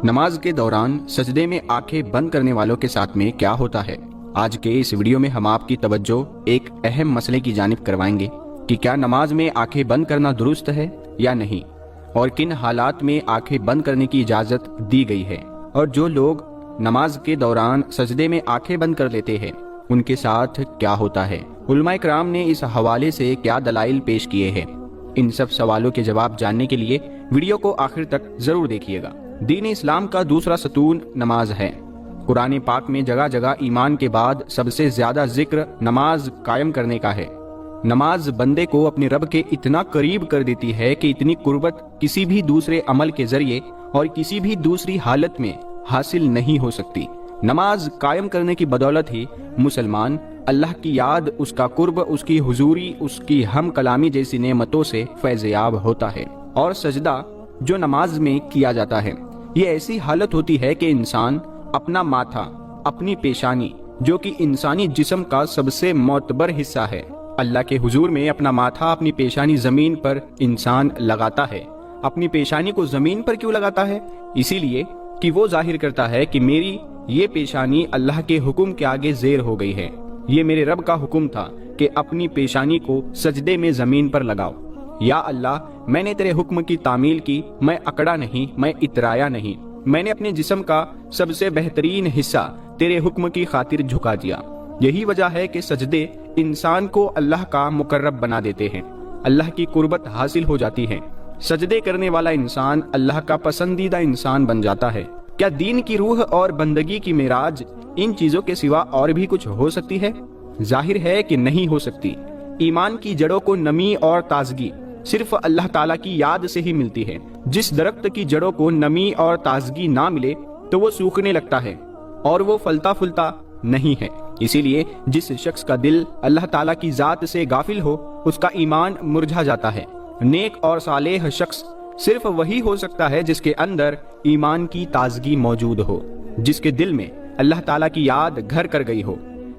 نماز کے دوران سجدے میں آنکھیں بند کرنے والوں کے ساتھ میں کیا ہوتا ہے؟ آج کے اس ویڈیو میں ہم آپ کی توجہ ایک اہم مسئلے کی جانب کروائیں گے کہ کیا نماز میں آنکھیں بند کرنا درست ہے یا نہیں، اور کن حالات میں آنکھیں بند کرنے کی اجازت دی گئی ہے، اور جو لوگ نماز کے دوران سجدے میں آنکھیں بند کر لیتے ہیں ان کے ساتھ کیا ہوتا ہے۔ علماء کرام نے اس حوالے سے کیا دلائل پیش کیے ہیں، ان سب سوالوں کے جواب جاننے کے لیے ویڈیو کو آخر تک ضرور دیکھیے گا۔ دین اسلام کا دوسرا ستون نماز ہے۔ قرآن پاک میں جگہ جگہ ایمان کے بعد سب سے زیادہ ذکر نماز قائم کرنے کا ہے۔ نماز بندے کو اپنے رب کے اتنا قریب کر دیتی ہے کہ اتنی قربت کسی بھی دوسرے عمل کے ذریعے اور کسی بھی دوسری حالت میں حاصل نہیں ہو سکتی۔ نماز قائم کرنے کی بدولت ہی مسلمان اللہ کی یاد، اس کا قرب، اس کی حضوری، اس کی ہم کلامی جیسی نعمتوں سے فیض یاب ہوتا ہے۔ اور سجدہ جو نماز میں کیا جاتا ہے، یہ ایسی حالت ہوتی ہے کہ انسان اپنا ماتھا، اپنی پیشانی، جو کہ انسانی جسم کا سب سے معتبر حصہ ہے، اللہ کے حضور میں اپنا ماتھا، اپنی پیشانی زمین پر انسان لگاتا ہے۔ اپنی پیشانی کو زمین پر کیوں لگاتا ہے؟ اسی لیے کہ وہ ظاہر کرتا ہے کہ میری یہ پیشانی اللہ کے حکم کے آگے زیر ہو گئی ہے۔ یہ میرے رب کا حکم تھا کہ اپنی پیشانی کو سجدے میں زمین پر لگاؤ۔ یا اللہ، میں نے تیرے حکم کی تعمیل کی، میں اکڑا نہیں، میں اترایا نہیں، میں نے اپنے جسم کا سب سے بہترین حصہ تیرے حکم کی خاطر جھکا دیا۔ یہی وجہ ہے کہ سجدے انسان کو اللہ کا مقرب بنا دیتے ہیں، اللہ کی قربت حاصل ہو جاتی ہے۔ سجدے کرنے والا انسان اللہ کا پسندیدہ انسان بن جاتا ہے۔ کیا دین کی روح اور بندگی کی معراج ان چیزوں کے سوا اور بھی کچھ ہو سکتی ہے؟ ظاہر ہے کہ نہیں ہو سکتی۔ ایمان کی جڑوں کو نمی اور تازگی صرف اللہ تعالیٰ کی یاد سے ہی ملتی ہے۔ جس درخت کی جڑوں کو نمی اور تازگی نہ ملے تو وہ سوکھنے لگتا ہے اور وہ پھلتا پھولتا نہیں ہے۔ اسی لیے جس شخص کا دل اللہ تعالیٰ کی ذات سے غافل ہو، اس کا ایمان مرجھا جاتا ہے۔ نیک اور صالح شخص صرف وہی ہو سکتا ہے جس کے اندر ایمان کی تازگی موجود ہو، جس کے دل میں اللہ تعالیٰ کی یاد گھر کر گئی ہو۔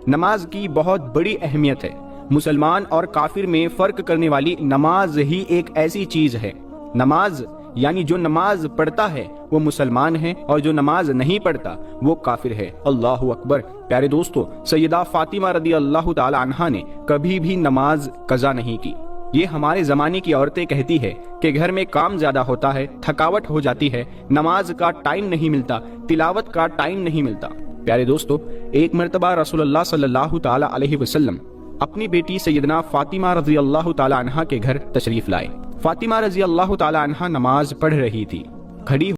نماز کی بہت بڑی اہمیت ہے۔ مسلمان اور کافر میں فرق کرنے والی نماز ہی ایک ایسی چیز ہے۔ نماز یعنی جو نماز پڑھتا ہے وہ مسلمان ہے، اور جو نماز نہیں پڑھتا وہ کافر ہے۔ اللہ اکبر۔ پیارے دوستو، سیدہ فاطمہ رضی اللہ تعالی عنہا نے کبھی بھی نماز قضا نہیں کی۔ یہ ہمارے زمانے کی عورتیں کہتی ہے کہ گھر میں کام زیادہ ہوتا ہے، تھکاوٹ ہو جاتی ہے، نماز کا ٹائم نہیں ملتا، تلاوت کا ٹائم نہیں ملتا۔ پیارے دوستو، ایک مرتبہ رسول اللہ صلی اللہ تعالی علیہ وسلم اپنی بیٹی سیدنا فاطمہ رضی اللہ تعالی عنہا کے گھر تشریف لائے۔ فاطمہ رضی اللہ تعالی عنہا نماز پڑھ رہی تھی۔ کھڑی